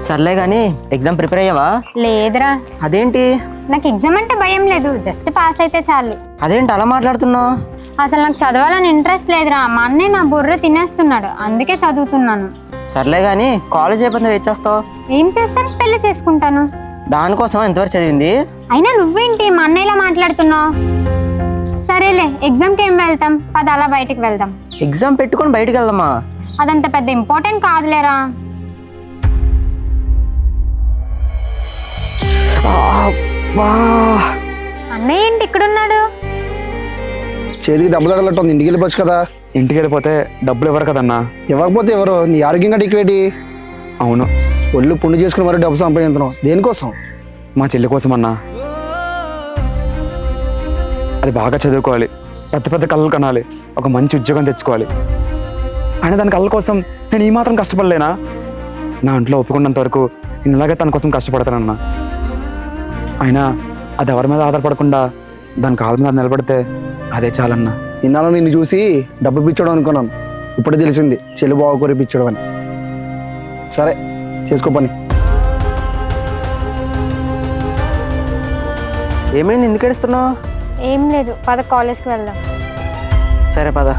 సర్లే కానీ exam prepare అయ్యావా? లేదురా, అదేంటి? నాకు ఎగ్జామ్ అంటే భయం లేదు, జస్ట్ పాస్ అయితే చాలు. అదేంటి అలా మాట్లాడుతున్నావు? అసలు నాకు చదవాలని ఇంట్రెస్ట్ లేదురా. మా అన్నయ్య నా బుర్ర తినేస్తున్నాడు, అందుకే చదువుతున్నాను. సర్లే కానీ కాలేజ్ అయిపోయిందా వెయిట్ చేస్తావు? ఏం చేస్తాను, పెళ్లి చేసుకుంటాను. దానికోసం ఎంతవరకు చదివింది? అయినా నువ్వేంటి మా అన్నయ్యలా మాట్లాడుతున్నావు? సరేలే, ఎగ్జామ్కి ఏం వెళ్తాం, పద అలా బయటికి వెళ్దాం. ఎగ్జామ్ పెట్టుకొని బయటికి వెళ్దామా? అదంత పెద్ద ఇంపార్టెంట్ కాదులేరా. అన్నయ్య ఏంటి ఇక్కడున్నాడు? చేతికి దెబ్బ తగలట్టుంది, ఇంటికి వెళ్ళిపోవచ్చు కదా. ఇంటికి వెళ్ళిపోతే డబ్బులు ఇవ్వరు కదన్నా. ఇవ్వకపోతే ఎవరు? నీ ఆరోగ్యంగా టిక్వేటి. అవును, ఒళ్ళు పుండు చేసుకుని మరీ డబ్బు సంపాదించడం దేనికోసం? మా చెల్లి కోసం అన్నా. అది బాగా చదువుకోవాలి, పెద్ద పెద్ద కళ్ళు కనాలి, ఒక మంచి ఉద్యోగం తెచ్చుకోవాలి. అయినా దాని కళ్ళ కోసం నేను ఈ మాత్రం కష్టపడలేనా? నా ఇంట్లో ఒప్పుకున్నంత వరకు నేను ఇలాగే తన కోసం కష్టపడతానన్నా. అయినా అది ఎవరి మీద ఆధారపడకుండా దాని కాళ్ళ మీద నిలబడితే అదే చాలన్నా. ఇన్నాళ్ళు నిన్ను చూసి డబ్బు పిచ్చడం అనుకున్నాను, ఇప్పుడే తెలిసింది చెల్లి బావకూరి పిచ్చడం అని. సరే చేసుకో పని. ఏమైంది, ఎందుకు ఏడుస్తున్నావు? ఏం లేదు, పద కాలేజ్కి వెళ్దాం. సరే పద.